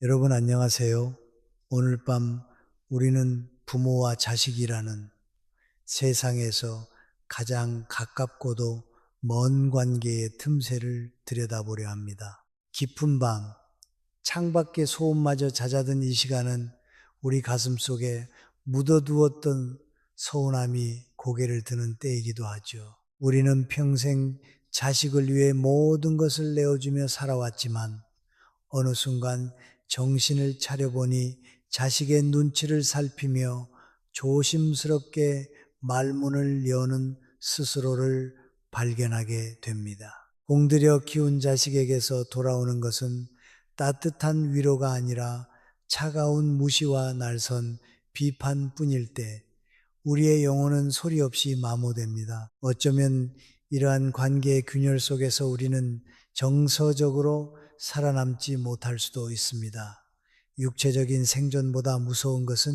여러분 안녕하세요. 오늘 밤 우리는 부모와 자식이라는 세상에서 가장 가깝고도 먼 관계의 틈새를 들여다보려 합니다. 깊은 밤, 창밖에 소음마저 잦아든 이 시간은 우리 가슴 속에 묻어두었던 서운함이 고개를 드는 때이기도 하죠. 우리는 평생 자식을 위해 모든 것을 내어주며 살아왔지만 어느 순간 정신을 차려보니 자식의 눈치를 살피며 조심스럽게 말문을 여는 스스로를 발견하게 됩니다. 공들여 키운 자식에게서 돌아오는 것은 따뜻한 위로가 아니라 차가운 무시와 날선 비판뿐일 때 우리의 영혼은 소리 없이 마모됩니다. 어쩌면 이러한 관계의 균열 속에서 우리는 정서적으로 살아남지 못할 수도 있습니다. 육체적인 생존보다 무서운 것은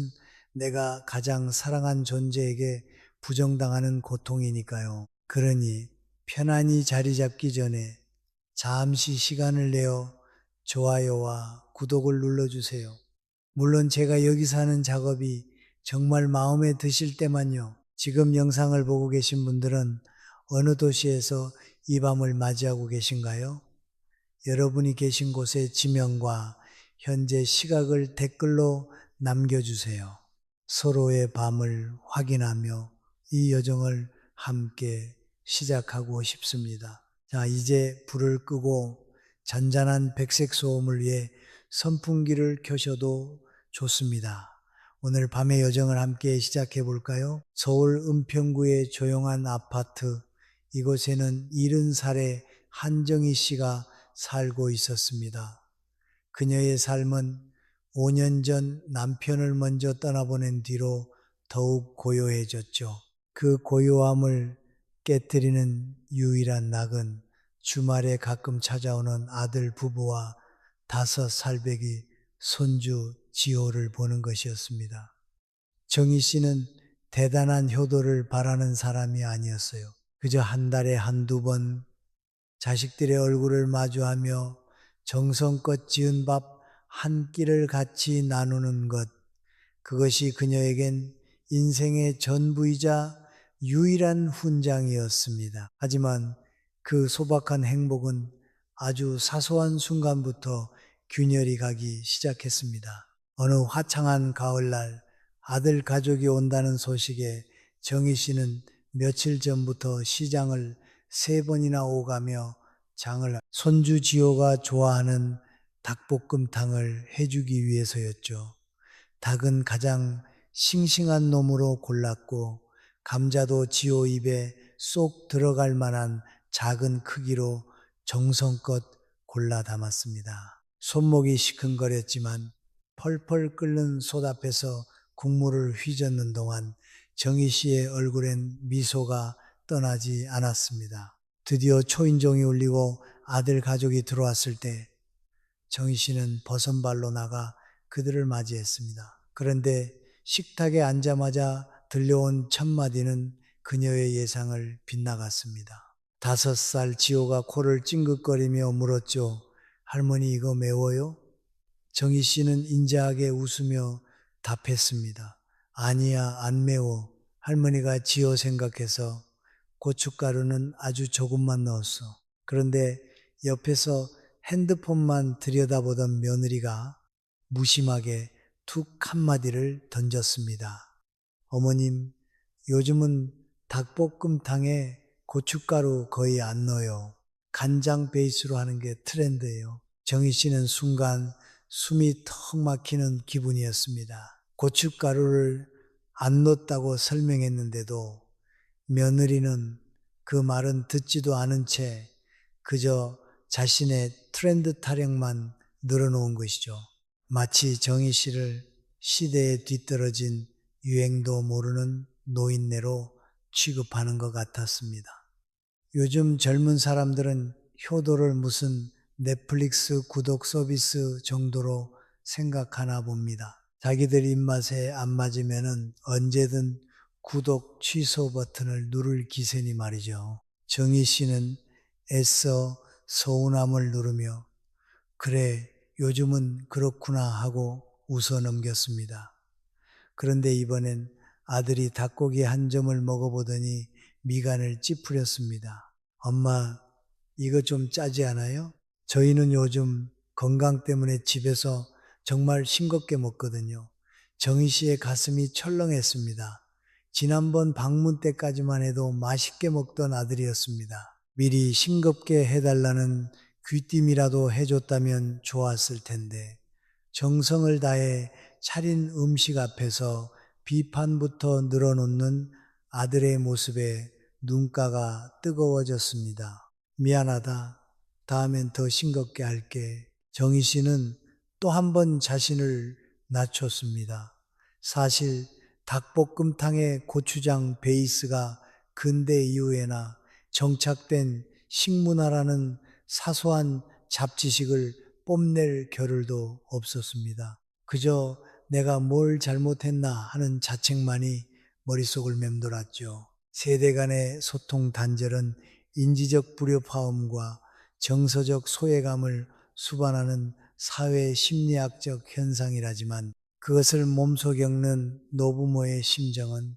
내가 가장 사랑한 존재에게 부정당하는 고통이니까요. 그러니 편안히 자리 잡기 전에 잠시 시간을 내어 좋아요와 구독을 눌러주세요. 물론 제가 여기서 하는 작업이 정말 마음에 드실 때만요. 지금 영상을 보고 계신 분들은 어느 도시에서 이 밤을 맞이하고 계신가요? 여러분이 계신 곳의 지명과 현재 시각을 댓글로 남겨주세요. 서로의 밤을 확인하며 이 여정을 함께 시작하고 싶습니다. 자, 이제 불을 끄고 잔잔한 백색 소음을 위해 선풍기를 켜셔도 좋습니다. 오늘 밤의 여정을 함께 시작해 볼까요? 서울 은평구의 조용한 아파트, 이곳에는 70살의 한정희 씨가 살고 있었습니다. 그녀의 삶은 5년 전 남편을 먼저 떠나보낸 뒤로 더욱 고요해졌죠. 그 고요함을 깨뜨리는 유일한 낙은 주말에 가끔 찾아오는 아들 부부와 5살배기 손주 지호를 보는 것이었습니다. 정희 씨는 대단한 효도를 바라는 사람이 아니었어요. 그저 한 달에 한두 번 자식들의 얼굴을 마주하며 정성껏 지은 밥 한 끼를 같이 나누는 것, 그것이 그녀에겐 인생의 전부이자 유일한 훈장이었습니다. 하지만 그 소박한 행복은 아주 사소한 순간부터 균열이 가기 시작했습니다. 어느 화창한 가을날 아들 가족이 온다는 소식에 정희 씨는 며칠 전부터 시장을 3번이나 오가며 장을 손주 지호가 좋아하는 닭볶음탕을 해주기 위해서였죠. 닭은 가장 싱싱한 놈으로 골랐고 감자도 지호 입에 쏙 들어갈 만한 작은 크기로 정성껏 골라 담았습니다. 손목이 시큰거렸지만 펄펄 끓는 솥 앞에서 국물을 휘젓는 동안 정희 씨의 얼굴엔 미소가 떠나지 않았습니다. 드디어 초인종이 울리고 아들 가족이 들어왔을 때 정희 씨는 버선발로 나가 그들을 맞이했습니다. 그런데 식탁에 앉자마자 들려온 첫 마디는 그녀의 예상을 빗나갔습니다. 5살 지호가 코를 찡긋거리며 물었죠. 할머니 이거 매워요? 정희 씨는 인자하게 웃으며 답했습니다. 아니야, 안 매워. 할머니가 지호 생각해서 고춧가루는 아주 조금만 넣었어. 그런데 옆에서 핸드폰만 들여다보던 며느리가 무심하게 툭 한마디를 던졌습니다. 어머님, 요즘은 닭볶음탕에 고춧가루 거의 안 넣어요. 간장 베이스로 하는 게 트렌드예요. 정희 씨는 순간 숨이 턱 막히는 기분이었습니다. 고춧가루를 안 넣었다고 설명했는데도 며느리는 그 말은 듣지도 않은 채 그저 자신의 트렌드 타령만 늘어놓은 것이죠. 마치 정희 씨를 시대에 뒤떨어진 유행도 모르는 노인네로 취급하는 것 같았습니다. 요즘 젊은 사람들은 효도를 무슨 넷플릭스 구독 서비스 정도로 생각하나 봅니다. 자기들 입맛에 안 맞으면 언제든 구독 취소 버튼을 누를 기세니 말이죠. 정희 씨는 애써 서운함을 누르며 그래 요즘은 그렇구나 하고 웃어 넘겼습니다. 그런데 이번엔 아들이 닭고기 한 점을 먹어보더니 미간을 찌푸렸습니다. 엄마, 이거 좀 짜지 않아요? 저희는 요즘 건강 때문에 집에서 정말 싱겁게 먹거든요. 정희 씨의 가슴이 철렁했습니다. 지난번 방문 때까지만 해도 맛있게 먹던 아들이었습니다. 미리 싱겁게 해달라는 귀띔이라도 해줬다면 좋았을 텐데, 정성을 다해 차린 음식 앞에서 비판부터 늘어놓는 아들의 모습에 눈가가 뜨거워졌습니다. 미안하다. 다음엔 더 싱겁게 할게. 정희 씨는 또 한 번 자신을 낮췄습니다. 사실 닭볶음탕의 고추장 베이스가 근대 이후에나 정착된 식문화라는 사소한 잡지식을 뽐낼 겨를도 없었습니다. 그저 내가 뭘 잘못했나 하는 자책만이 머릿속을 맴돌았죠. 세대 간의 소통 단절은 인지적 불협화음과 정서적 소외감을 수반하는 사회 심리학적 현상이라지만 그것을 몸소 겪는 노부모의 심정은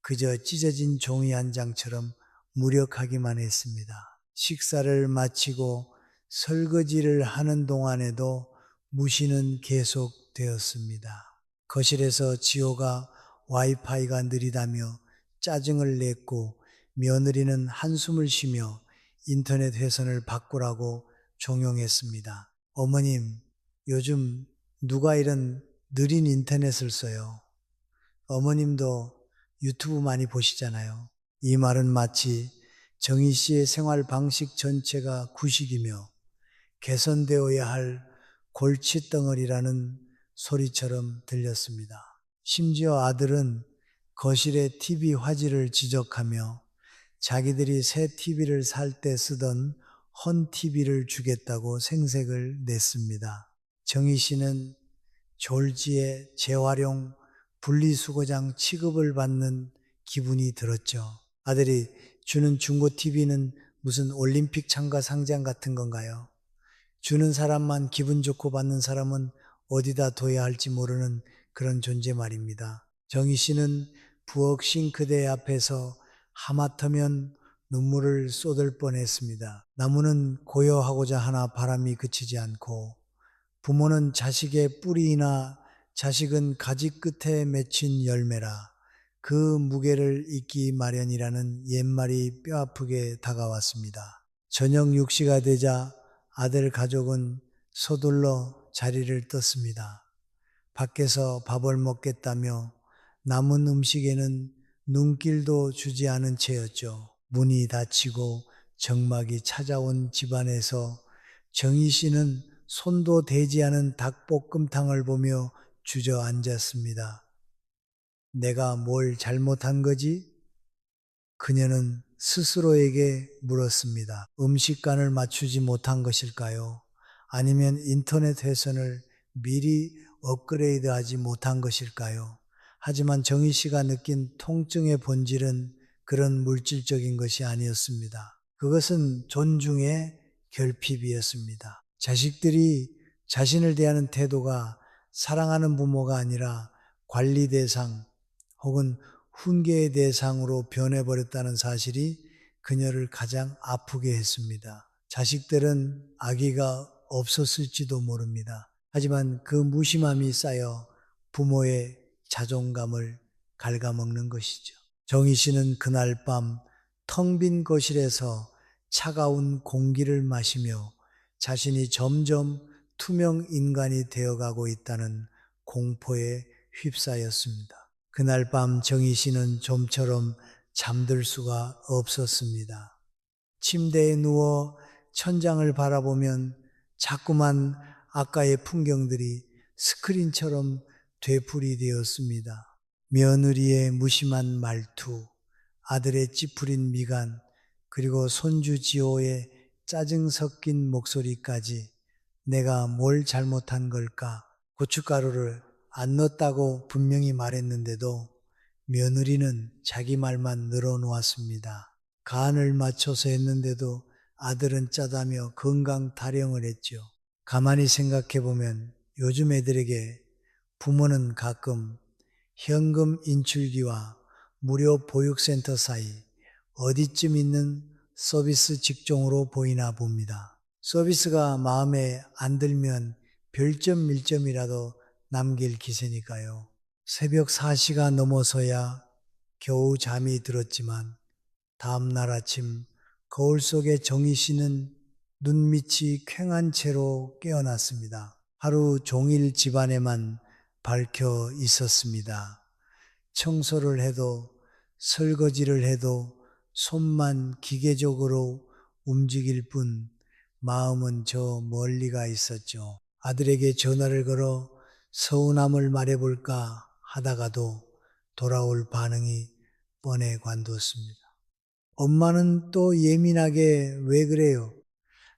그저 찢어진 종이 한 장처럼 무력하기만 했습니다. 식사를 마치고 설거지를 하는 동안에도 무시는 계속되었습니다. 거실에서 지호가 와이파이가 느리다며 짜증을 냈고 며느리는 한숨을 쉬며 인터넷 회선을 바꾸라고 종용했습니다. 어머님, 요즘 누가 이런 느린 인터넷을 써요? 어머님도 유튜브 많이 보시잖아요. 이 말은 마치 정희 씨의 생활 방식 전체가 구식이며 개선되어야 할 골칫덩어리라는 소리처럼 들렸습니다. 심지어 아들은 거실의 TV 화질을 지적하며 자기들이 새 TV를 살 때 쓰던 헌 TV를 주겠다고 생색을 냈습니다. 정희 씨는 졸지에 재활용 분리수거장 취급을 받는 기분이 들었죠. 아들이 주는 중고 TV는 무슨 올림픽 참가 상장 같은 건가요? 주는 사람만 기분 좋고 받는 사람은 어디다 둬야 할지 모르는 그런 존재 말입니다. 정희 씨는 부엌 싱크대 앞에서 하마터면 눈물을 쏟을 뻔했습니다. 나무는 고요하고자 하나 바람이 그치지 않고 부모는 자식의 뿌리이나 자식은 가지 끝에 맺힌 열매라 그 무게를 잊기 마련이라는 옛말이 뼈아프게 다가왔습니다. 저녁 6시가 되자 아들 가족은 서둘러 자리를 떴습니다. 밖에서 밥을 먹겠다며 남은 음식에는 눈길도 주지 않은 채였죠. 문이 닫히고 정막이 찾아온 집안에서 정희 씨는 손도 대지 않은 닭볶음탕을 보며 주저앉았습니다. 내가 뭘 잘못한 거지? 그녀는 스스로에게 물었습니다. 음식간을 맞추지 못한 것일까요? 아니면 인터넷 회선을 미리 업그레이드하지 못한 것일까요? 하지만 정희 씨가 느낀 통증의 본질은 그런 물질적인 것이 아니었습니다. 그것은 존중의 결핍이었습니다. 자식들이 자신을 대하는 태도가 사랑하는 부모가 아니라 관리 대상 혹은 훈계의 대상으로 변해버렸다는 사실이 그녀를 가장 아프게 했습니다. 자식들은 아기가 없었을지도 모릅니다. 하지만 그 무심함이 쌓여 부모의 자존감을 갉아먹는 것이죠. 정희 씨는 그날 밤 텅 빈 거실에서 차가운 공기를 마시며 자신이 점점 투명 인간이 되어가고 있다는 공포에 휩싸였습니다. 그날 밤 정희 씨는 좀처럼 잠들 수가 없었습니다. 침대에 누워 천장을 바라보면 자꾸만 아까의 풍경들이 스크린처럼 되풀이 되었습니다. 며느리의 무심한 말투, 아들의 찌푸린 미간, 그리고 손주 지호의 짜증 섞인 목소리까지 내가 뭘 잘못한 걸까? 고춧가루를 안 넣었다고 분명히 말했는데도 며느리는 자기 말만 늘어놓았습니다. 간을 맞춰서 했는데도 아들은 짜다며 건강 타령을 했죠. 가만히 생각해 보면 요즘 애들에게 부모는 가끔 현금 인출기와 무료 보육센터 사이 어디쯤 있는 서비스 직종으로 보이나 봅니다. 서비스가 마음에 안 들면 별점 1점이라도 남길 기세니까요. 새벽 4시가 넘어서야 겨우 잠이 들었지만 다음 날 아침 거울 속에 정희 씨는 눈밑이 퀭한 채로 깨어났습니다. 하루 종일 집안에만 밝혀 있었습니다. 청소를 해도 설거지를 해도 손만 기계적으로 움직일 뿐 마음은 저 멀리가 있었죠. 아들에게 전화를 걸어 서운함을 말해볼까 하다가도 돌아올 반응이 뻔해 관두었습니다. 엄마는 또 예민하게 왜 그래요?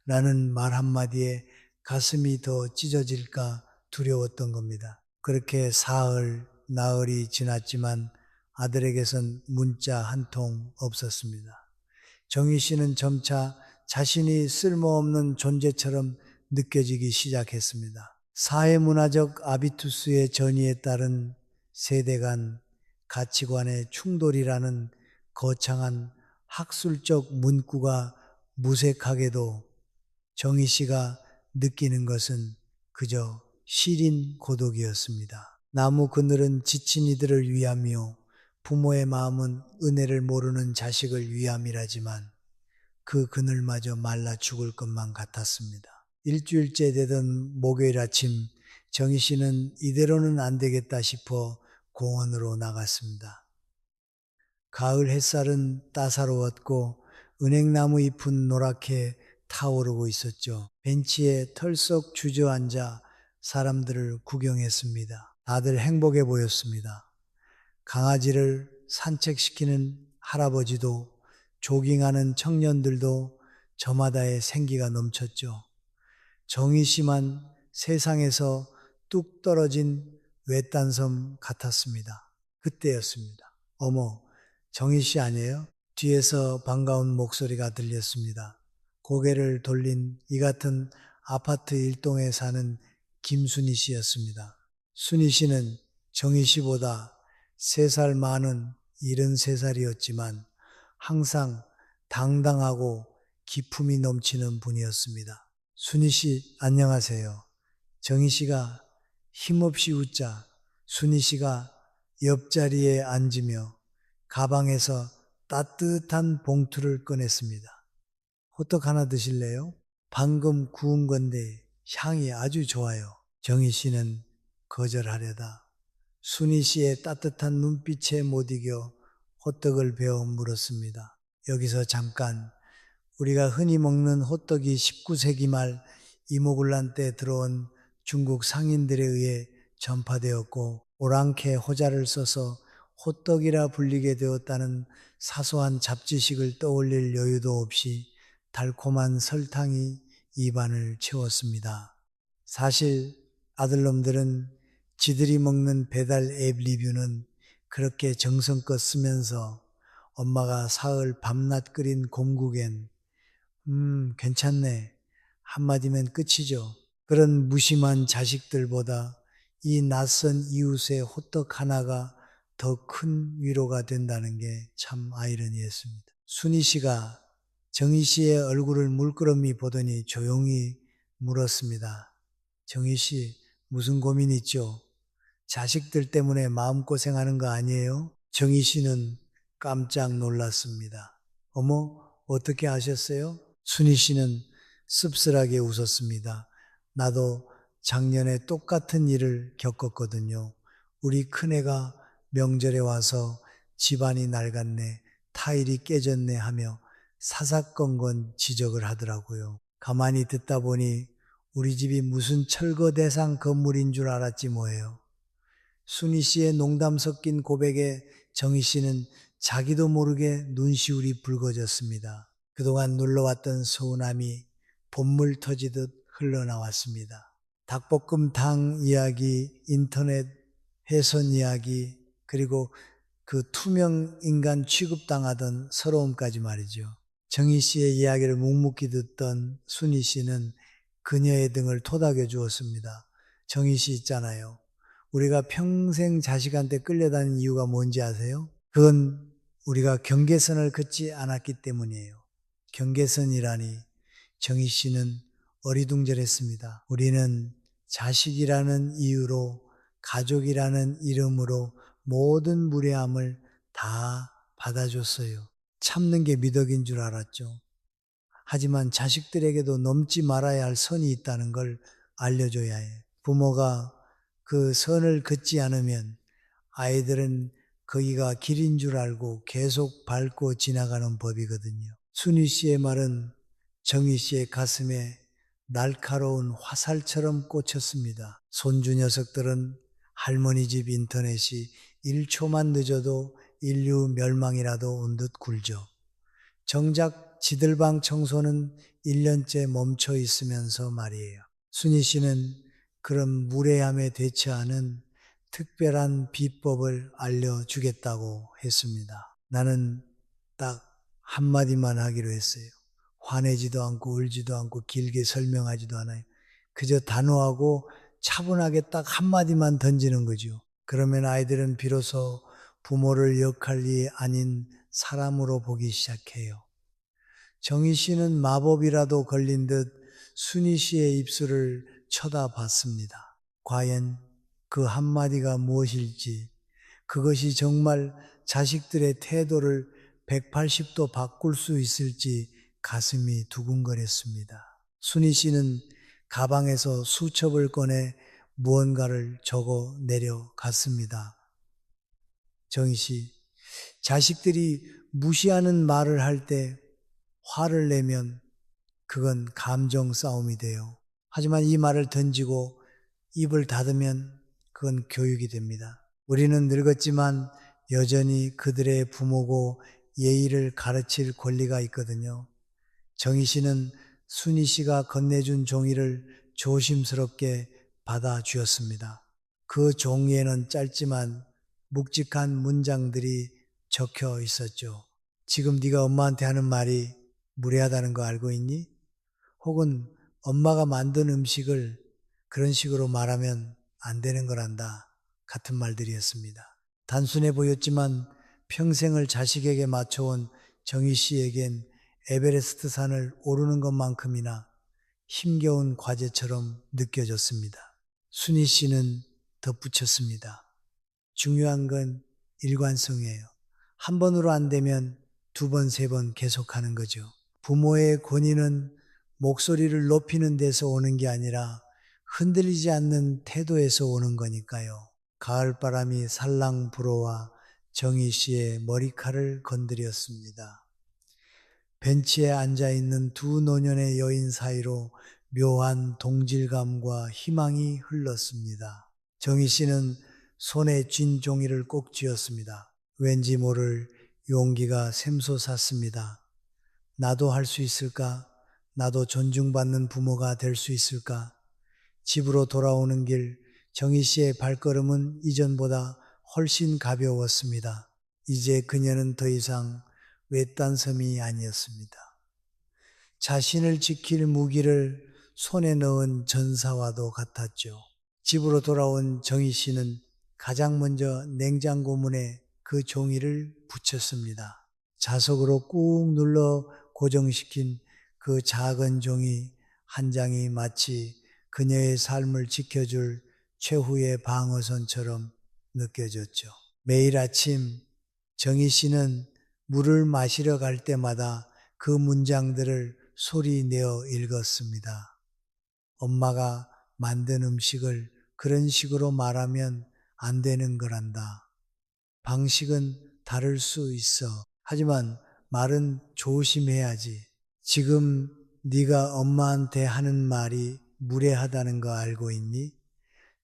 라는 말 한마디에 가슴이 더 찢어질까 두려웠던 겁니다. 그렇게 사흘, 나흘이 지났지만 아들에게선 문자 한 통 없었습니다. 정희 씨는 점차 자신이 쓸모없는 존재처럼 느껴지기 시작했습니다. 사회문화적 아비투스의 전이에 따른 세대 간 가치관의 충돌이라는 거창한 학술적 문구가 무색하게도 정희 씨가 느끼는 것은 그저 시린 고독이었습니다. 나무 그늘은 지친 이들을 위함이요. 부모의 마음은 은혜를 모르는 자식을 위함이라지만 그 그늘마저 말라 죽을 것만 같았습니다. 일주일째 되던 목요일 아침 정희 씨는 이대로는 안 되겠다 싶어 공원으로 나갔습니다. 가을 햇살은 따사로웠고 은행나무 잎은 노랗게 타오르고 있었죠. 벤치에 털썩 주저앉아 사람들을 구경했습니다. 다들 행복해 보였습니다. 강아지를 산책시키는 할아버지도 조깅하는 청년들도 저마다의 생기가 넘쳤죠. 정희 씨만 세상에서 뚝 떨어진 외딴섬 같았습니다. 그때였습니다. 어머, 정희 씨 아니에요? 뒤에서 반가운 목소리가 들렸습니다. 고개를 돌린 이 같은 아파트 일동에 사는 김순희 씨였습니다. 순희 씨는 정희 씨보다 3살 많은 73살이었지만 항상 당당하고 기품이 넘치는 분이었습니다. 순희 씨, 안녕하세요. 정희 씨가 힘없이 웃자 순희 씨가 옆자리에 앉으며 가방에서 따뜻한 봉투를 꺼냈습니다. 호떡 하나 드실래요? 방금 구운 건데 향이 아주 좋아요. 정희 씨는 거절하려다 순희 씨의 따뜻한 눈빛에 못 이겨 호떡을 베어 물었습니다. 여기서 잠깐, 우리가 흔히 먹는 호떡이 19세기 말 이모군란 때 들어온 중국 상인들에 의해 전파되었고 오랑캐 호자를 써서 호떡이라 불리게 되었다는 사소한 잡지식을 떠올릴 여유도 없이 달콤한 설탕이 입안을 채웠습니다. 사실 아들놈들은 지들이 먹는 배달 앱 리뷰는 그렇게 정성껏 쓰면서 엄마가 사흘 밤낮 끓인 곰국엔 괜찮네 한마디면 끝이죠. 그런 무심한 자식들보다 이 낯선 이웃의 호떡 하나가 더 큰 위로가 된다는 게 참 아이러니했습니다. 순희 씨가 정희 씨의 얼굴을 물끄러미 보더니 조용히 물었습니다. 정희 씨, 무슨 고민 있죠? 자식들 때문에 마음고생하는 거 아니에요? 정희 씨는 깜짝 놀랐습니다. 어머, 어떻게 아셨어요? 순희 씨는 씁쓸하게 웃었습니다. 나도 작년에 똑같은 일을 겪었거든요. 우리 큰애가 명절에 와서 집안이 낡았네, 타일이 깨졌네 하며 사사건건 지적을 하더라고요. 가만히 듣다 보니 우리 집이 무슨 철거 대상 건물인 줄 알았지 뭐예요. 순희 씨의 농담 섞인 고백에 정희 씨는 자기도 모르게 눈시울이 붉어졌습니다. 그동안 눌러왔던 서운함이 본물 터지듯 흘러나왔습니다. 닭볶음탕 이야기, 인터넷 회선 이야기, 그리고 그 투명 인간 취급당하던 서러움까지 말이죠. 정희 씨의 이야기를 묵묵히 듣던 순희 씨는 그녀의 등을 토닥여 주었습니다. 정희 씨 있잖아요. 우리가 평생 자식한테 끌려다니는 이유가 뭔지 아세요? 그건 우리가 경계선을 긋지 않았기 때문이에요. 경계선이라니 정희 씨는 어리둥절했습니다. 우리는 자식이라는 이유로 가족이라는 이름으로 모든 무례함을 다 받아줬어요. 참는 게 미덕인 줄 알았죠. 하지만 자식들에게도 넘지 말아야 할 선이 있다는 걸 알려줘야 해. 부모가 그 선을 긋지 않으면 아이들은 거기가 길인 줄 알고 계속 밟고 지나가는 법이거든요. 순희 씨의 말은 정희 씨의 가슴에 날카로운 화살처럼 꽂혔습니다. 손주 녀석들은 할머니 집 인터넷이 1초만 늦어도 인류 멸망이라도 온 듯 굴죠. 정작 지들 방 청소는 1년째 멈춰 있으면서 말이에요. 순희 씨는 그런 무례함에 대처하는 특별한 비법을 알려주겠다고 했습니다. 나는 딱 한마디만 하기로 했어요. 화내지도 않고 울지도 않고 길게 설명하지도 않아요. 그저 단호하고 차분하게 딱 한마디만 던지는 거죠. 그러면 아이들은 비로소 부모를 역할이 아닌 사람으로 보기 시작해요. 정희 씨는 마법이라도 걸린 듯 순희 씨의 입술을 쳐다봤습니다. 과연 그 한마디가 무엇일지, 그것이 정말 자식들의 태도를 180도 바꿀 수 있을지 가슴이 두근거렸습니다. 순희 씨는 가방에서 수첩을 꺼내 무언가를 적어 내려갔습니다. 정희 씨, 자식들이 무시하는 말을 할 때 화를 내면 그건 감정 싸움이 돼요. 하지만 이 말을 던지고 입을 닫으면 그건 교육이 됩니다. 우리는 늙었지만 여전히 그들의 부모고 예의를 가르칠 권리가 있거든요. 정희 씨는 순희 씨가 건네준 종이를 조심스럽게 받아주었습니다. 그 종이에는 짧지만 묵직한 문장들이 적혀 있었죠. 지금 네가 엄마한테 하는 말이 무례하다는 거 알고 있니? 혹은 엄마가 만든 음식을 그런 식으로 말하면 안 되는 거란다. 같은 말들이었습니다. 단순해 보였지만 평생을 자식에게 맞춰온 정희 씨에겐 에베레스트 산을 오르는 것만큼이나 힘겨운 과제처럼 느껴졌습니다. 순희 씨는 덧붙였습니다. 중요한 건 일관성이에요. 한 번으로 안 되면 두 번, 세 번 계속하는 거죠. 부모의 권위는 목소리를 높이는 데서 오는 게 아니라 흔들리지 않는 태도에서 오는 거니까요. 가을바람이 살랑 불어와 정희 씨의 머리칼을 건드렸습니다. 벤치에 앉아있는 두 노년의 여인 사이로 묘한 동질감과 희망이 흘렀습니다. 정희 씨는 손에 쥔 종이를 꼭 쥐었습니다. 왠지 모를 용기가 샘솟았습니다. 나도 할 수 있을까? 나도 존중받는 부모가 될 수 있을까? 집으로 돌아오는 길 정희 씨의 발걸음은 이전보다 훨씬 가벼웠습니다. 이제 그녀는 더 이상 외딴 섬이 아니었습니다. 자신을 지킬 무기를 손에 넣은 전사와도 같았죠. 집으로 돌아온 정희 씨는 가장 먼저 냉장고 문에 그 종이를 붙였습니다. 자석으로 꾹 눌러 고정시킨 그 작은 종이 한 장이 마치 그녀의 삶을 지켜줄 최후의 방어선처럼 느껴졌죠. 매일 아침 정희 씨는 물을 마시러 갈 때마다 그 문장들을 소리 내어 읽었습니다. 엄마가 만든 음식을 그런 식으로 말하면 안 되는 거란다. 방식은 다를 수 있어. 하지만 말은 조심해야지. 지금 네가 엄마한테 하는 말이 무례하다는 거 알고 있니?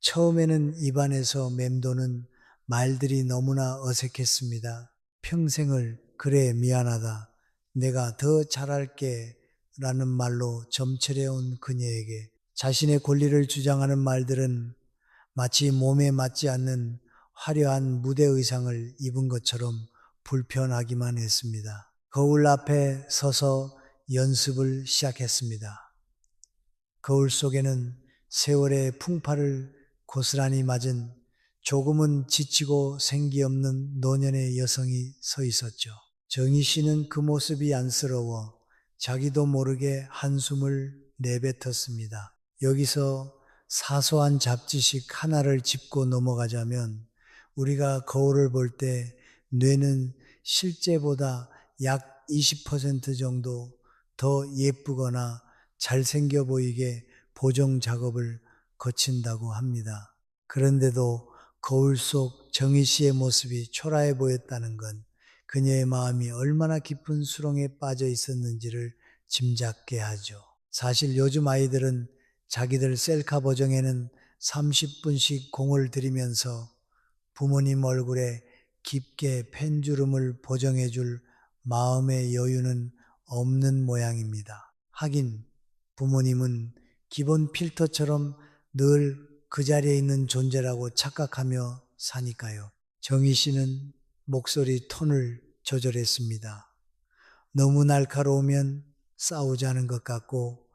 처음에는 입안에서 맴도는 말들이 너무나 어색했습니다. 평생을 그래 미안하다. 내가 더 잘할게 라는 말로 점철해온 그녀에게 자신의 권리를 주장하는 말들은 마치 몸에 맞지 않는 화려한 무대 의상을 입은 것처럼 불편하기만 했습니다. 거울 앞에 서서 연습을 시작했습니다. 거울 속에는 세월의 풍파를 고스란히 맞은 조금은 지치고 생기 없는 노년의 여성이 서 있었죠. 정희 씨는 그 모습이 안쓰러워 자기도 모르게 한숨을 내뱉었습니다. 여기서 사소한 잡지식 하나를 짚고 넘어가자면 우리가 거울을 볼 때 뇌는 실제보다 약 20% 정도 더 예쁘거나 잘생겨 보이게 보정 작업을 거친다고 합니다. 그런데도 거울 속 정희 씨의 모습이 초라해 보였다는 건 그녀의 마음이 얼마나 깊은 수렁에 빠져 있었는지를 짐작케 하죠. 사실 요즘 아이들은 자기들 셀카 보정에는 30분씩 공을 들이면서 부모님 얼굴에 깊게 펜주름을 보정해 줄 마음의 여유는 없는 모양입니다. 하긴 부모님은 기본 필터처럼 늘 그 자리에 있는 존재라고 착각하며 사니까요. 정희 씨는 목소리 톤을 조절했습니다. 너무 날카로우면 싸우자는 것 같고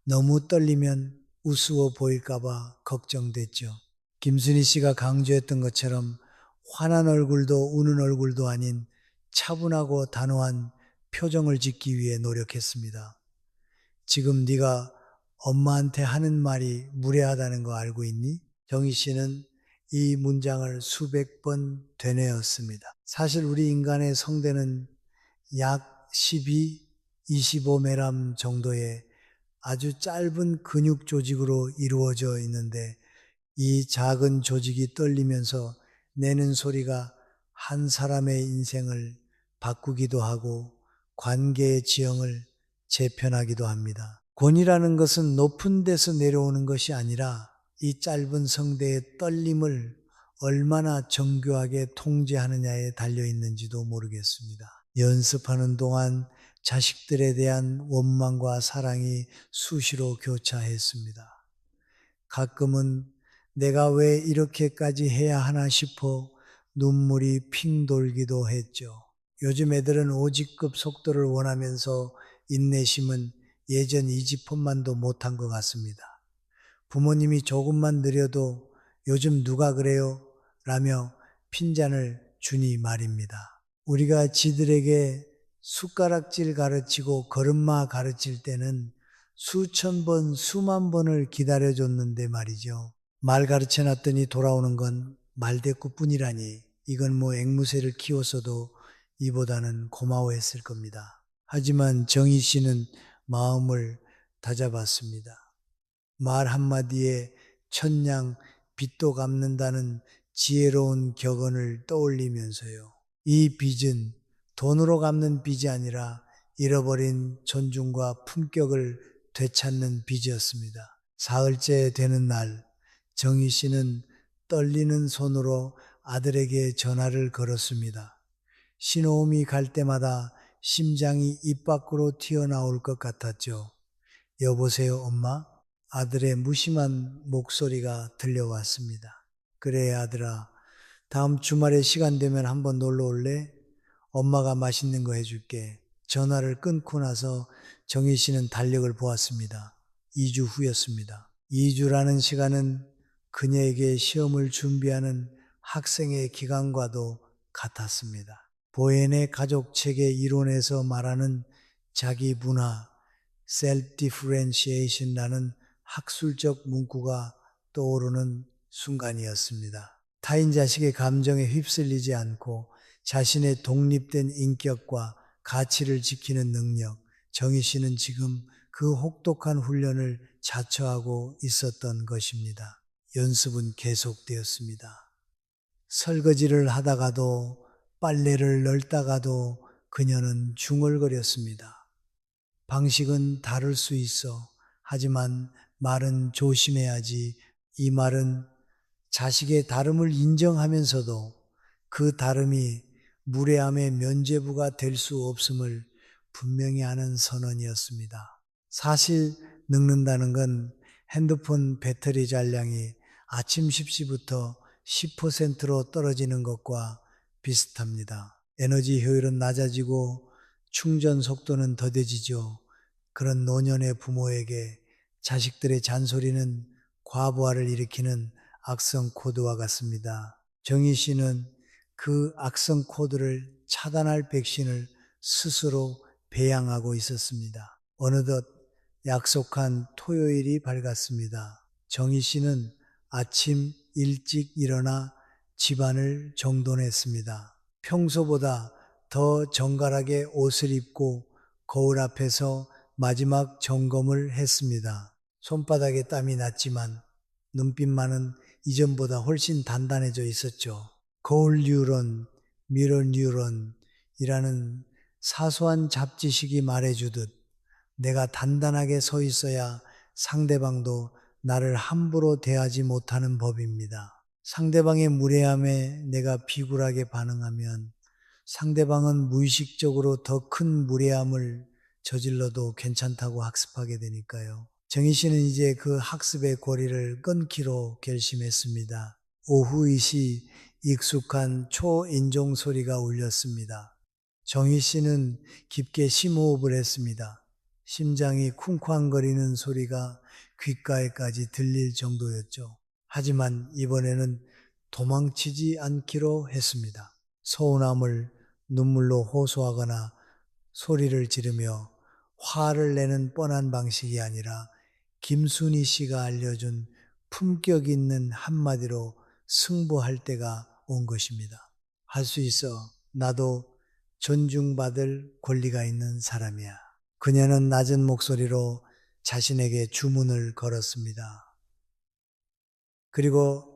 너무 떨리면 우스워 보일까봐 걱정됐죠. 김순희 씨가 강조했던 것처럼 화난 얼굴도 우는 얼굴도 아닌 차분하고 단호한 표정을 짓기 위해 노력했습니다. 지금 네가 엄마한테 하는 말이 무례하다는 거 알고 있니? 정희 씨는 이 문장을 수백 번 되뇌었습니다. 사실 우리 인간의 성대는 약 12, 25메람 정도의 아주 짧은 근육 조직으로 이루어져 있는데 이 작은 조직이 떨리면서 내는 소리가 한 사람의 인생을 바꾸기도 하고 관계의 지형을 재편하기도 합니다. 권위라는 것은 높은 데서 내려오는 것이 아니라 이 짧은 성대의 떨림을 얼마나 정교하게 통제하느냐에 달려 있는지도 모르겠습니다. 연습하는 동안 자식들에 대한 원망과 사랑이 수시로 교차했습니다. 가끔은 내가 왜 이렇게까지 해야 하나 싶어 눈물이 핑 돌기도 했죠. 요즘 애들은 오직급 속도를 원하면서 인내심은 예전 이지폰만도 못한 것 같습니다. 부모님이 조금만 느려도 요즘 누가 그래요? 라며 핀잔을 주니 말입니다. 우리가 지들에게 숟가락질 가르치고 걸음마 가르칠 때는 수천 번, 수만 번을 기다려줬는데 말이죠. 말 가르쳐 놨더니 돌아오는 건 말대꾸뿐이라니 이건 뭐 앵무새를 키웠어도 이보다는 고마워했을 겁니다. 하지만 정희 씨는 마음을 다잡았습니다. 말 한마디에 천냥 빚도 갚는다는 지혜로운 격언을 떠올리면서요. 이 빚은 돈으로 갚는 빚이 아니라 잃어버린 존중과 품격을 되찾는 빚이었습니다. 사흘째 되는 날, 정희 씨는 떨리는 손으로 아들에게 전화를 걸었습니다. 신호음이 갈 때마다 심장이 입 밖으로 튀어나올 것 같았죠. 여보세요, 엄마? 아들의 무심한 목소리가 들려왔습니다. 그래, 아들아. 다음 주말에 시간 되면 한번 놀러 올래? 엄마가 맛있는 거 해줄게. 전화를 끊고 나서 정희 씨는 달력을 보았습니다. 2주 후였습니다. 2주라는 시간은 그녀에게 시험을 준비하는 학생의 기간과도 같았습니다. 보엔의 가족체계 이론에서 말하는 자기 분화, self-differentiation이라는 학술적 문구가 떠오르는 순간이었습니다. 타인 자식의 감정에 휩쓸리지 않고 자신의 독립된 인격과 가치를 지키는 능력, 정희 씨는 지금 그 혹독한 훈련을 자처하고 있었던 것입니다. 연습은 계속되었습니다. 설거지를 하다가도 빨래를 널다가도 그녀는 중얼거렸습니다. 방식은 다를 수 있어. 하지만 말은 조심해야지. 이 말은 자식의 다름을 인정하면서도 그 다름이 무례함의 면죄부가 될 수 없음을 분명히 하는 선언이었습니다. 사실 늙는다는 건 핸드폰 배터리 잔량이 아침 10시부터 10%로 떨어지는 것과 비슷합니다. 에너지 효율은 낮아지고 충전 속도는 더뎌지죠. 그런 노년의 부모에게 자식들의 잔소리는 과부하를 일으키는 악성 코드와 같습니다. 정희 씨는 그 악성 코드를 차단할 백신을 스스로 배양하고 있었습니다. 어느덧 약속한 토요일이 밝았습니다. 정희 씨는 아침 일찍 일어나 집안을 정돈했습니다. 평소보다 더 정갈하게 옷을 입고 거울 앞에서 마지막 점검을 했습니다. 손바닥에 땀이 났지만 눈빛만은 이전보다 훨씬 단단해져 있었죠. 거울 뉴런, 미러 뉴런이라는 사소한 잡지식이 말해주듯 내가 단단하게 서 있어야 상대방도 나를 함부로 대하지 못하는 법입니다. 상대방의 무례함에 내가 비굴하게 반응하면 상대방은 무의식적으로 더 큰 무례함을 저질러도 괜찮다고 학습하게 되니까요. 정희 씨는 이제 그 학습의 고리를 끊기로 결심했습니다. 오후이시 익숙한 초인종 소리가 울렸습니다. 정희 씨는 깊게 심호흡을 했습니다. 심장이 쿵쾅거리는 소리가 귓가에까지 들릴 정도였죠. 하지만 이번에는 도망치지 않기로 했습니다. 서운함을 눈물로 호소하거나 소리를 지르며 화를 내는 뻔한 방식이 아니라 김순희 씨가 알려준 품격 있는 한마디로 승부할 때가 온 것입니다. 할 수 있어. 나도 존중받을 권리가 있는 사람이야. 그녀는 낮은 목소리로 자신에게 주문을 걸었습니다. 그리고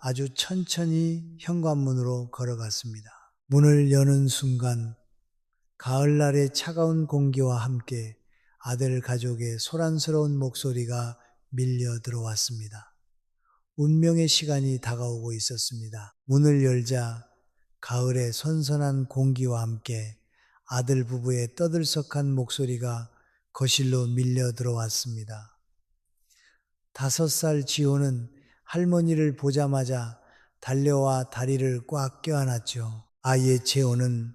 아주 천천히 현관문으로 걸어갔습니다. 문을 여는 순간 가을날의 차가운 공기와 함께 아들 가족의 소란스러운 목소리가 밀려 들어왔습니다. 운명의 시간이 다가오고 있었습니다. 문을 열자 가을의 선선한 공기와 함께 아들 부부의 떠들썩한 목소리가 거실로 밀려 들어왔습니다. 5살 지호는 할머니를 보자마자 달려와 다리를 꽉 껴안았죠. 아이의 재호는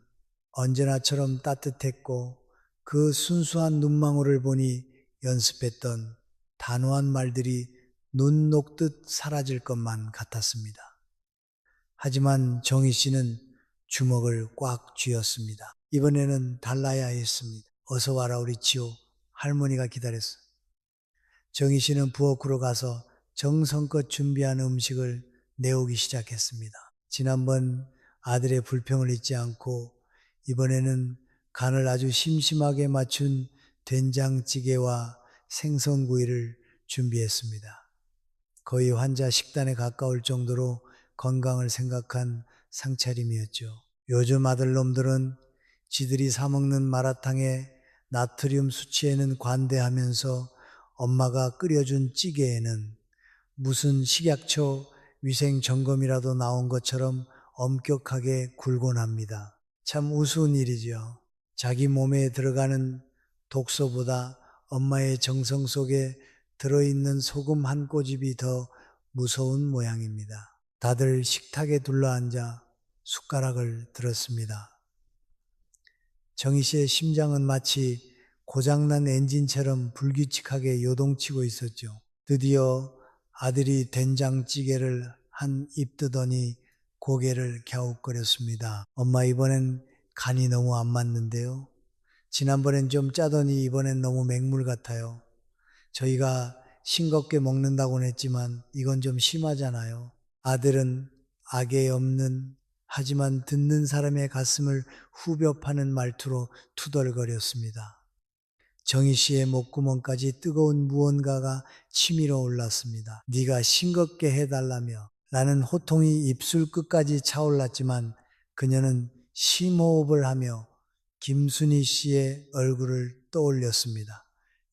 언제나처럼 따뜻했고 그 순수한 눈망울을 보니 연습했던 단호한 말들이 눈 녹듯 사라질 것만 같았습니다. 하지만 정희 씨는 주먹을 꽉 쥐었습니다. 이번에는 달라야 했습니다. 어서 와라 우리 지호. 할머니가 기다렸어. 정희 씨는 부엌으로 가서 정성껏 준비한 음식을 내오기 시작했습니다. 지난번 아들의 불평을 잊지 않고 이번에는 간을 아주 심심하게 맞춘 된장찌개와 생선구이를 준비했습니다. 거의 환자 식단에 가까울 정도로 건강을 생각한 상차림이었죠. 요즘 아들놈들은 지들이 사먹는 마라탕에 나트륨 수치에는 관대하면서 엄마가 끓여준 찌개에는 무슨 식약처 위생 점검이라도 나온 것처럼 엄격하게 굴곤 합니다. 참 우스운 일이죠. 자기 몸에 들어가는 독소보다 엄마의 정성 속에 들어있는 소금 한 꼬집이 더 무서운 모양입니다. 다들 식탁에 둘러앉아 숟가락을 들었습니다. 정희 씨의 심장은 마치 고장난 엔진처럼 불규칙하게 요동치고 있었죠. 드디어 아들이 된장찌개를 한 입 뜨더니 고개를 갸웃거렸습니다. 엄마 이번엔 간이 너무 안 맞는데요. 지난번엔 좀 짜더니 이번엔 너무 맹물 같아요. 저희가 싱겁게 먹는다고는 했지만 이건 좀 심하잖아요. 아들은 악에 없는 하지만 듣는 사람의 가슴을 후벼 파는 말투로 투덜거렸습니다. 정희 씨의 목구멍까지 뜨거운 무언가가 치밀어 올랐습니다. 네가 싱겁게 해달라며 라는 호통이 입술 끝까지 차올랐지만 그녀는 심호흡을 하며 김순희 씨의 얼굴을 떠올렸습니다.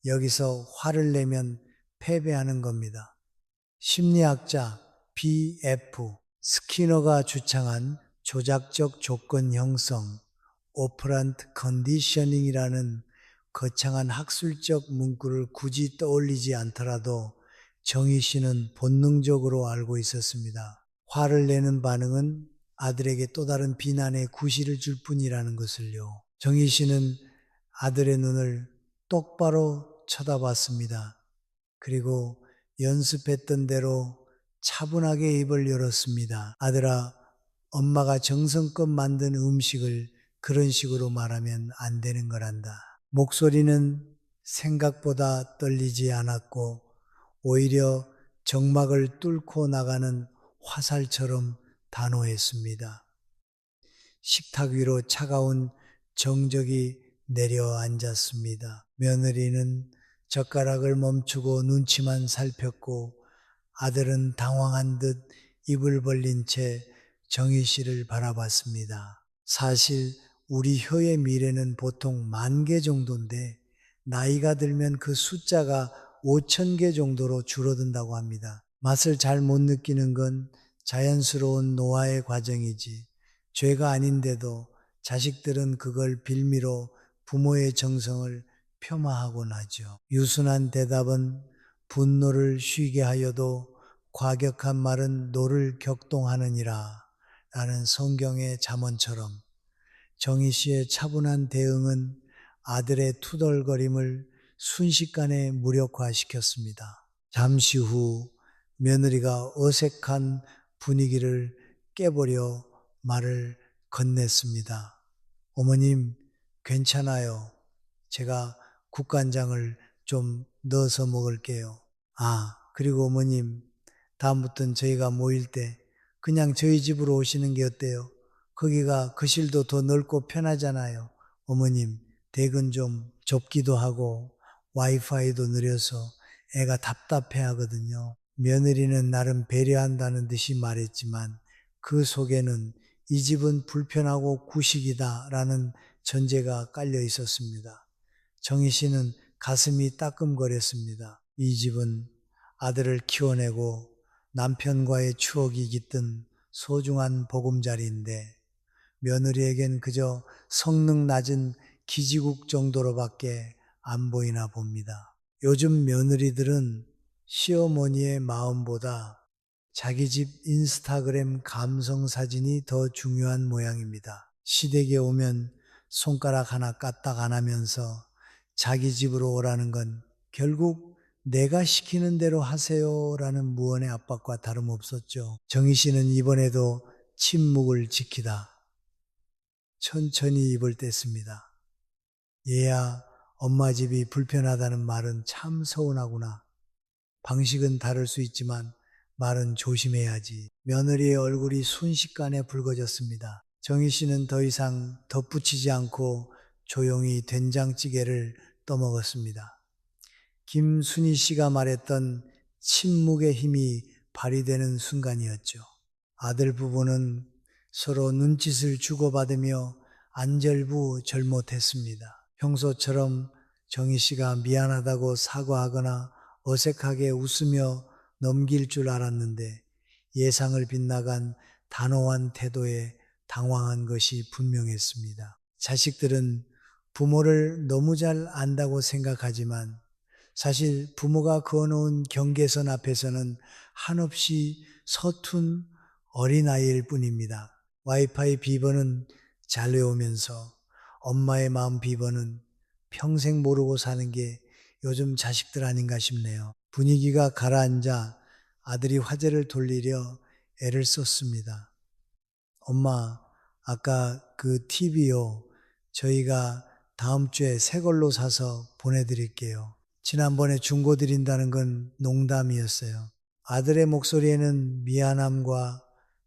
여기서 화를 내면 패배하는 겁니다. 심리학자 BF 스키너가 주창한 조작적 조건 형성 오퍼란트 컨디셔닝이라는 거창한 학술적 문구를 굳이 떠올리지 않더라도 정희 씨는 본능적으로 알고 있었습니다. 화를 내는 반응은 아들에게 또 다른 비난의 구실을 줄 뿐이라는 것을요. 정희 씨는 아들의 눈을 똑바로 쳐다봤습니다. 그리고 연습했던 대로 차분하게 입을 열었습니다. 아들아, 엄마가 정성껏 만든 음식을 그런 식으로 말하면 안 되는 거란다. 목소리는 생각보다 떨리지 않았고 오히려 정막을 뚫고 나가는 화살처럼 단호했습니다. 식탁 위로 차가운 정적이 내려앉았습니다. 며느리는 젓가락을 멈추고 눈치만 살폈고 아들은 당황한 듯 입을 벌린 채 정희 씨를 바라봤습니다. 사실 우리 혀의 미래는 보통 10,000개 정도인데 나이가 들면 그 숫자가 5,000개 정도로 줄어든다고 합니다. 맛을 잘 못 느끼는 건 자연스러운 노화의 과정이지 죄가 아닌데도 자식들은 그걸 빌미로 부모의 정성을 폄하하곤 하죠. 유순한 대답은 분노를 쉬게 하여도 과격한 말은 노를 격동하느니라 라는 성경의 잠언처럼 정희 씨의 차분한 대응은 아들의 투덜거림을 순식간에 무력화시켰습니다. 잠시 후 며느리가 어색한 분위기를 깨버려 말을 건넸습니다. 어머님, 괜찮아요. 제가 국간장을 좀 넣어서 먹을게요. 아, 그리고 어머님, 다음부터는 저희가 모일 때 그냥 저희 집으로 오시는 게 어때요? 거기가 거실도 더 넓고 편하잖아요. 어머님, 댁은 좀 좁기도 하고 와이파이도 느려서 애가 답답해 하거든요. 며느리는 나름 배려한다는 듯이 말했지만 그 속에는 이 집은 불편하고 구식이다 라는 전제가 깔려 있었습니다. 정희 씨는 가슴이 따끔거렸습니다. 이 집은 아들을 키워내고 남편과의 추억이 깃든 소중한 보금자리인데 며느리에겐 그저 성능 낮은 기지국 정도로밖에 안 보이나 봅니다. 요즘 며느리들은 시어머니의 마음보다 자기 집 인스타그램 감성 사진이 더 중요한 모양입니다. 시댁에 오면 손가락 하나 까딱 안 하면서 자기 집으로 오라는 건 결국 내가 시키는 대로 하세요라는 무언의 압박과 다름없었죠. 정희 씨는 이번에도 침묵을 지키다 천천히 입을 뗐습니다. 얘야, 엄마 집이 불편하다는 말은 참 서운하구나. 방식은 다를 수 있지만 말은 조심해야지. 며느리의 얼굴이 순식간에 붉어졌습니다. 정희 씨는 더 이상 덧붙이지 않고 조용히 된장찌개를 떠먹었습니다. 김순희 씨가 말했던 침묵의 힘이 발휘되는 순간이었죠. 아들 부부는 서로 눈짓을 주고받으며 안절부절못했습니다. 평소처럼 정희 씨가 미안하다고 사과하거나 어색하게 웃으며 넘길 줄 알았는데 예상을 빗나간 단호한 태도에 당황한 것이 분명했습니다. 자식들은 부모를 너무 잘 안다고 생각하지만 사실 부모가 그어놓은 경계선 앞에서는 한없이 서툰 어린아이일 뿐입니다. 와이파이 비번은 잘 외우면서 엄마의 마음 비번은 평생 모르고 사는 게 요즘 자식들 아닌가 싶네요. 분위기가 가라앉아 아들이 화제를 돌리려 애를 썼습니다. 엄마, 아까 그 TV요. 저희가 다음 주에 새 걸로 사서 보내드릴게요. 지난번에 중고 드린다는 건 농담이었어요. 아들의 목소리에는 미안함과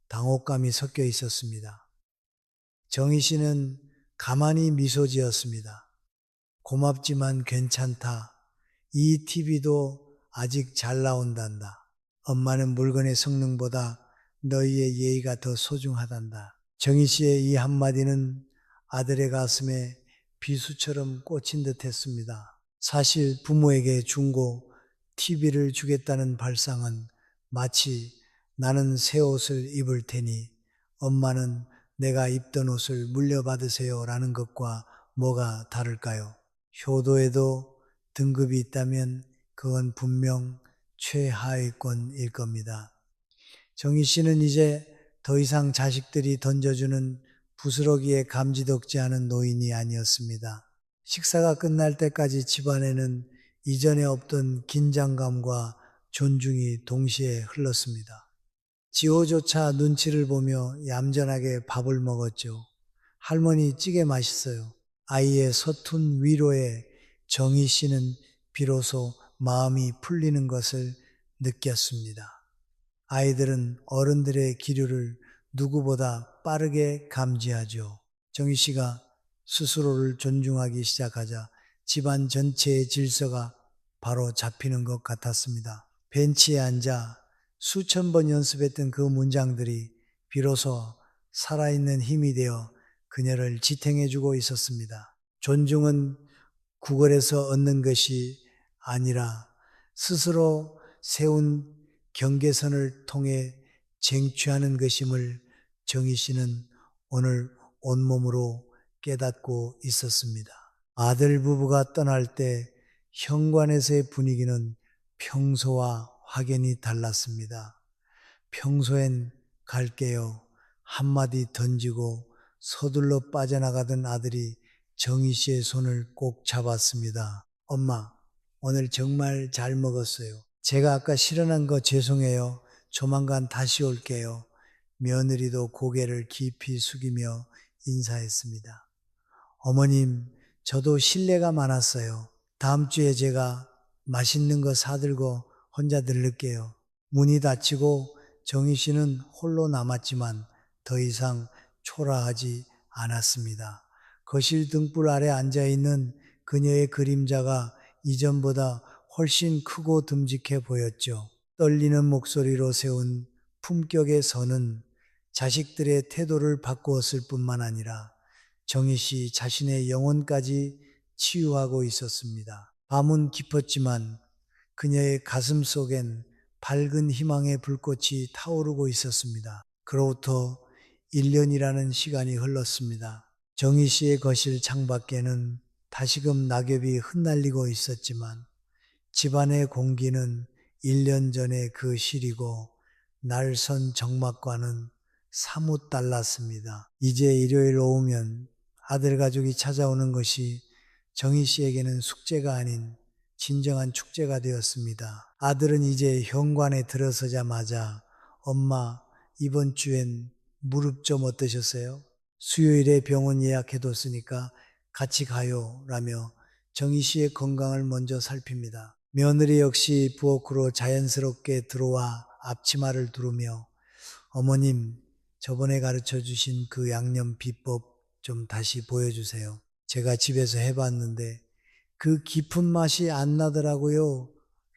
당혹감이 섞여 있었습니다. 정희 씨는 가만히 미소 지었습니다. 고맙지만 괜찮다. 이 TV도 아직 잘 나온단다. 엄마는 물건의 성능보다 너희의 예의가 더 소중하단다. 정희 씨의 이 한마디는 아들의 가슴에 비수처럼 꽂힌 듯 했습니다. 사실 부모에게 중고 TV를 주겠다는 발상은 마치 나는 새 옷을 입을 테니 엄마는 내가 입던 옷을 물려받으세요 라는 것과 뭐가 다를까요? 효도에도 등급이 있다면 그건 분명 최하위권일 겁니다. 정희 씨는 이제 더 이상 자식들이 던져주는 부스러기에 감지덕지 않은 노인이 아니었습니다. 식사가 끝날 때까지 집안에는 이전에 없던 긴장감과 존중이 동시에 흘렀습니다. 지호조차 눈치를 보며 얌전하게 밥을 먹었죠. 할머니 찌개 맛있어요. 아이의 서툰 위로에 정희 씨는 비로소 마음이 풀리는 것을 느꼈습니다. 아이들은 어른들의 기류를 누구보다 빠르게 감지하죠. 정희 씨가 스스로를 존중하기 시작하자 집안 전체의 질서가 바로 잡히는 것 같았습니다. 벤치에 앉아 수천 번 연습했던 그 문장들이 비로소 살아있는 힘이 되어 그녀를 지탱해주고 있었습니다. 존중은 구걸에서 얻는 것이 아니라 스스로 세운 경계선을 통해 쟁취하는 것임을 정희 씨는 오늘 온몸으로 깨닫고 있었습니다. 아들 부부가 떠날 때 현관에서의 분위기는 평소와 확연히 달랐습니다. 평소엔 갈게요 한마디 던지고 서둘러 빠져나가던 아들이 정희 씨의 손을 꼭 잡았습니다. 엄마, 오늘 정말 잘 먹었어요. 제가 아까 실언한 거 죄송해요. 조만간 다시 올게요. 며느리도 고개를 깊이 숙이며 인사했습니다. 어머님, 저도 실례가 많았어요. 다음 주에 제가 맛있는 거 사들고 혼자 들를게요. 문이 닫히고 정희 씨는 홀로 남았지만 더 이상 초라하지 않았습니다. 거실 등불 아래 앉아있는 그녀의 그림자가 이전보다 훨씬 크고 듬직해 보였죠. 떨리는 목소리로 세운 품격의 선은 자식들의 태도를 바꾸었을 뿐만 아니라 정희 씨 자신의 영혼까지 치유하고 있었습니다. 밤은 깊었지만 그녀의 가슴 속엔 밝은 희망의 불꽃이 타오르고 있었습니다. 그로부터 1년이라는 시간이 흘렀습니다. 정희 씨의 거실 창밖에는 다시금 낙엽이 흩날리고 있었지만 집안의 공기는 1년 전의 그 시리고 날선 정막과는 사뭇 달랐습니다. 이제 일요일 오후면 아들 가족이 찾아오는 것이 정희 씨에게는 숙제가 아닌 진정한 축제가 되었습니다. 아들은 이제 현관에 들어서자마자 엄마 이번 주엔 무릎 좀 어떠셨어요? 수요일에 병원 예약해뒀으니까 같이 가요 라며 정희 씨의 건강을 먼저 살핍니다. 며느리 역시 부엌으로 자연스럽게 들어와 앞치마를 두르며 어머님 저번에 가르쳐 주신 그 양념 비법 좀 다시 보여주세요. 제가 집에서 해봤는데 그 깊은 맛이 안 나더라고요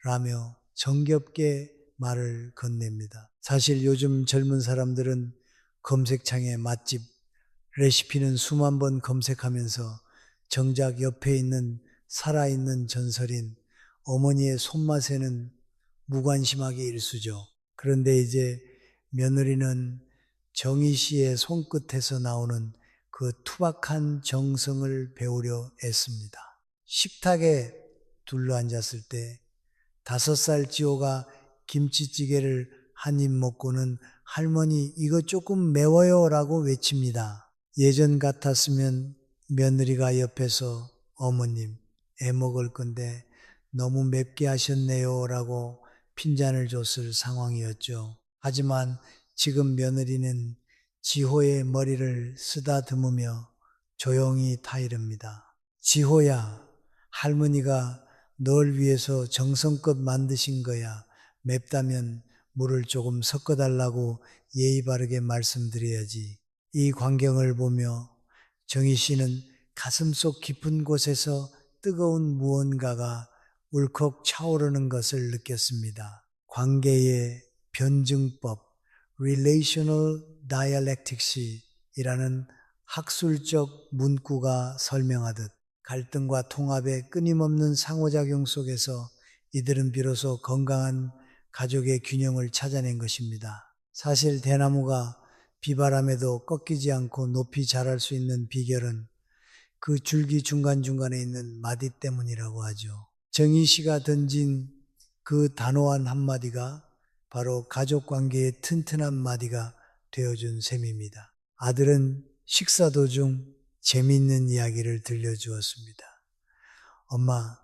라며 정겹게 말을 건넵니다. 사실 요즘 젊은 사람들은 검색창에 맛집, 레시피는 수만 번 검색하면서 정작 옆에 있는 살아있는 전설인 어머니의 손맛에는 무관심하기 일쑤죠. 그런데 이제 며느리는 정희 씨의 손끝에서 나오는 그 투박한 정성을 배우려 애씁니다. 식탁에 둘러앉았을 때 5살 지호가 김치찌개를 한 입 먹고는 할머니 이거 조금 매워요 라고 외칩니다. 예전 같았으면 며느리가 옆에서 어머님 애 먹을 건데 너무 맵게 하셨네요 라고 핀잔을 줬을 상황이었죠. 하지만 지금 며느리는 지호의 머리를 쓰다듬으며 조용히 타이릅니다. 지호야, 할머니가 널 위해서 정성껏 만드신 거야. 맵다면 물을 조금 섞어달라고 예의 바르게 말씀드려야지. 이 광경을 보며 정희 씨는 가슴속 깊은 곳에서 뜨거운 무언가가 울컥 차오르는 것을 느꼈습니다. 관계의 변증법, Relational Dialectics이라는 학술적 문구가 설명하듯 갈등과 통합의 끊임없는 상호작용 속에서 이들은 비로소 건강한 가족의 균형을 찾아낸 것입니다. 사실 대나무가 비바람에도 꺾이지 않고 높이 자랄 수 있는 비결은 그 줄기 중간중간에 있는 마디 때문이라고 하죠. 정희 씨가 던진 그 단호한 한마디가 바로 가족 관계의 튼튼한 마디가 되어준 셈입니다. 아들은 식사 도중 재미있는 이야기를 들려주었습니다. 엄마,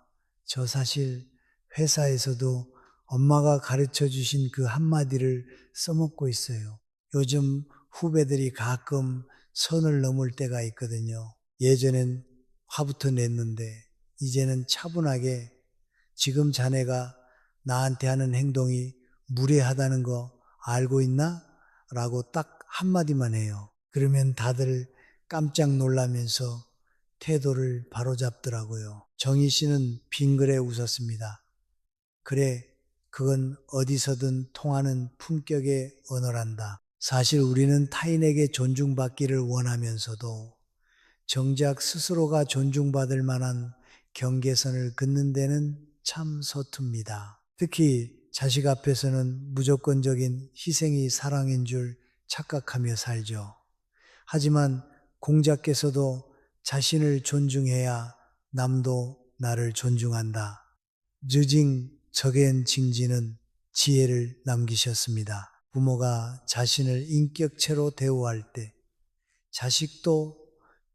저 사실 회사에서도 엄마가 가르쳐 주신 그 한마디를 써먹고 있어요. 요즘 후배들이 가끔 선을 넘을 때가 있거든요. 예전엔 화부터 냈는데 이제는 차분하게 지금 자네가 나한테 하는 행동이 무례하다는 거 알고 있나? 라고 딱 한마디만 해요. 그러면 다들 깜짝 놀라면서 태도를 바로잡더라고요. 정희 씨는 빙그레 웃었습니다. 그래, 그건 어디서든 통하는 품격의 언어란다. 사실 우리는 타인에게 존중받기를 원하면서도 정작 스스로가 존중받을 만한 경계선을 긋는 데는 참 서툽니다. 특히 자식 앞에서는 무조건적인 희생이 사랑인 줄 착각하며 살죠. 하지만 공자께서도 자신을 존중해야 남도 나를 존중한다. 즈징 적엔 징지는 지혜를 남기셨습니다. 부모가 자신을 인격체로 대우할 때 자식도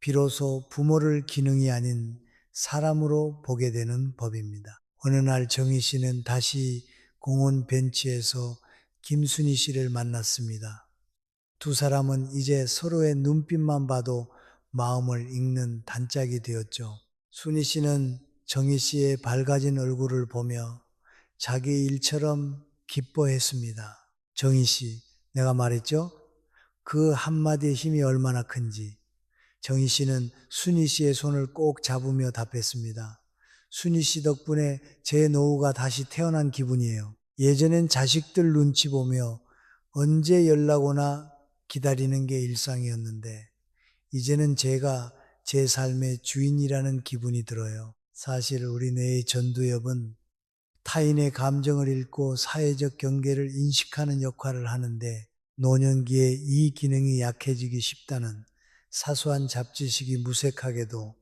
비로소 부모를 기능이 아닌 사람으로 보게 되는 법입니다. 어느 날 정희 씨는 다시 공원 벤치에서 김순희 씨를 만났습니다. 두 사람은 이제 서로의 눈빛만 봐도 마음을 읽는 단짝이 되었죠. 순희 씨는 정희 씨의 밝아진 얼굴을 보며 자기 일처럼 기뻐했습니다. 정희 씨, 내가 말했죠? 그 한마디의 힘이 얼마나 큰지. 정희 씨는 순희 씨의 손을 꼭 잡으며 답했습니다. 순희 씨 덕분에 제 노후가 다시 태어난 기분이에요. 예전엔 자식들 눈치 보며 언제 연락 오나 기다리는 게 일상이었는데 이제는 제가 제 삶의 주인이라는 기분이 들어요. 사실 우리 뇌의 전두엽은 타인의 감정을 읽고 사회적 경계를 인식하는 역할을 하는데 노년기에 이 기능이 약해지기 쉽다는 사소한 잡지식이 무색하게도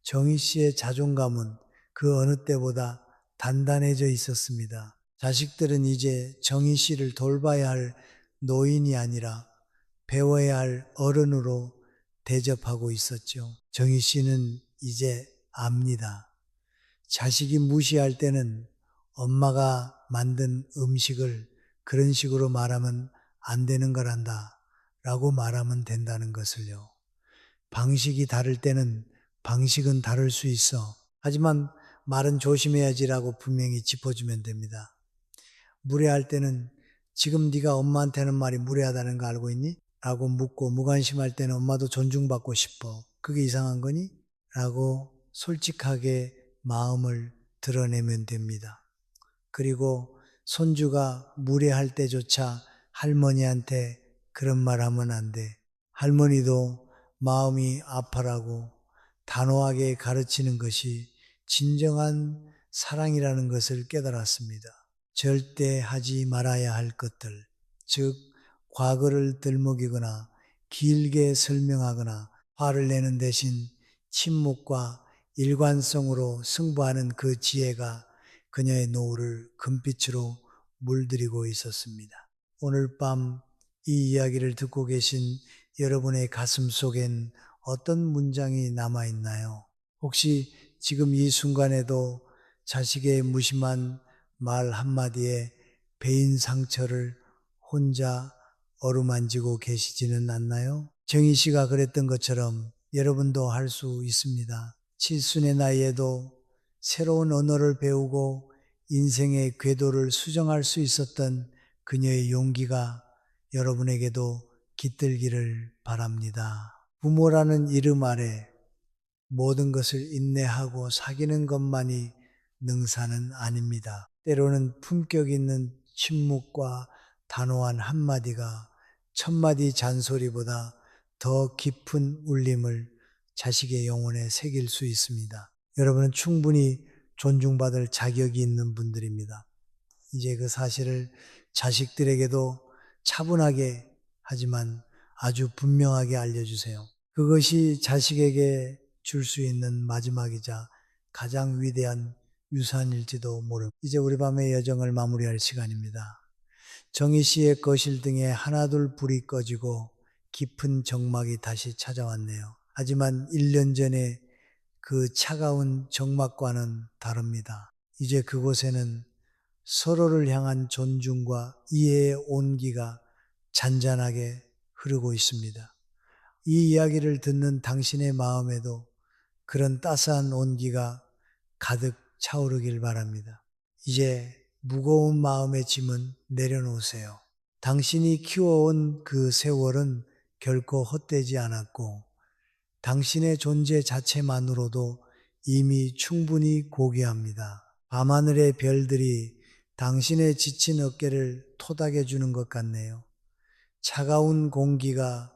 정희 씨의 자존감은 그 어느 때보다 단단해져 있었습니다. 자식들은 이제 정희 씨를 돌봐야 할 노인이 아니라 배워야 할 어른으로 대접하고 있었죠. 정희 씨는 이제 압니다. 자식이 무시할 때는 엄마가 만든 음식을 그런 식으로 말하면 안 되는 거란다 라고 말하면 된다는 것을요. 방식이 다를 때는 방식은 다를 수 있어. 하지만 말은 조심해야지라고 분명히 짚어주면 됩니다. 무례할 때는 지금 네가 엄마한테 하는 말이 무례하다는 거 알고 있니? 라고 묻고 무관심할 때는 엄마도 존중받고 싶어. 그게 이상한 거니? 라고 솔직하게 마음을 드러내면 됩니다. 그리고 손주가 무례할 때조차 할머니한테 그런 말 하면 안 돼. 할머니도 마음이 아파라고 단호하게 가르치는 것이 진정한 사랑이라는 것을 깨달았습니다. 절대 하지 말아야 할 것들, 즉 과거를 들먹이거나 길게 설명하거나 화를 내는 대신 침묵과 일관성으로 승부하는 그 지혜가 그녀의 노후를 금빛으로 물들이고 있었습니다. 오늘 밤 이 이야기를 듣고 계신 여러분의 가슴 속엔 어떤 문장이 남아있나요? 혹시 지금 이 순간에도 자식의 무심한 말 한마디에 베인 상처를 혼자 어루만지고 계시지는 않나요? 정희 씨가 그랬던 것처럼 여러분도 할 수 있습니다. 칠순의 나이에도 새로운 언어를 배우고 인생의 궤도를 수정할 수 있었던 그녀의 용기가 여러분에게도 깃들기를 바랍니다. 부모라는 이름 아래 모든 것을 인내하고 사귀는 것만이 능사는 아닙니다. 때로는 품격 있는 침묵과 단호한 한마디가 천마디 잔소리보다 더 깊은 울림을 자식의 영혼에 새길 수 있습니다. 여러분은 충분히 존중받을 자격이 있는 분들입니다. 이제 그 사실을 자식들에게도 차분하게 하지만 아주 분명하게 알려주세요. 그것이 자식에게 줄 수 있는 마지막이자 가장 위대한 유산일지도 모릅니다. 이제 우리 밤의 여정을 마무리할 시간입니다. 정희 씨의 거실 등에 하나둘 불이 꺼지고 깊은 정막이 다시 찾아왔네요. 하지만 1년 전에 그 차가운 정막과는 다릅니다. 이제 그곳에는 서로를 향한 존중과 이해의 온기가 잔잔하게 흐르고 있습니다. 이 이야기를 듣는 당신의 마음에도 그런 따스한 온기가 가득 차오르길 바랍니다. 이제 무거운 마음의 짐은 내려놓으세요. 당신이 키워온 그 세월은 결코 헛되지 않았고 당신의 존재 자체만으로도 이미 충분히 고귀합니다. 밤하늘의 별들이 당신의 지친 어깨를 토닥여 주는 것 같네요. 차가운 공기가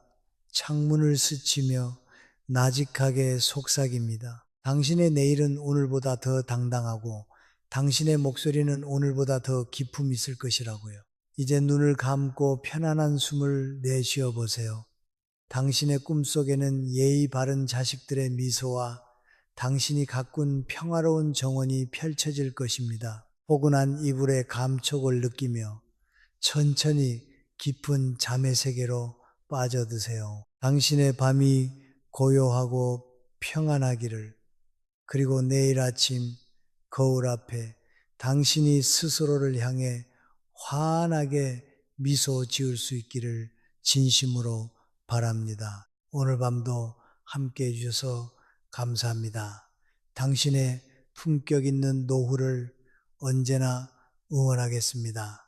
창문을 스치며 나직하게 속삭입니다. 당신의 내일은 오늘보다 더 당당하고 당신의 목소리는 오늘보다 더 기품 있을 것이라고요. 이제 눈을 감고 편안한 숨을 내쉬어 보세요. 당신의 꿈속에는 예의 바른 자식들의 미소와 당신이 가꾼 평화로운 정원이 펼쳐질 것입니다. 포근한 이불의 감촉을 느끼며 천천히 깊은 잠의 세계로 빠져드세요. 당신의 밤이 고요하고 평안하기를, 그리고 내일 아침 거울 앞에 당신이 스스로를 향해 환하게 미소 지을 수 있기를 진심으로 바랍니다. 오늘 밤도 함께 해주셔서 감사합니다. 당신의 품격 있는 노후를 언제나 응원하겠습니다.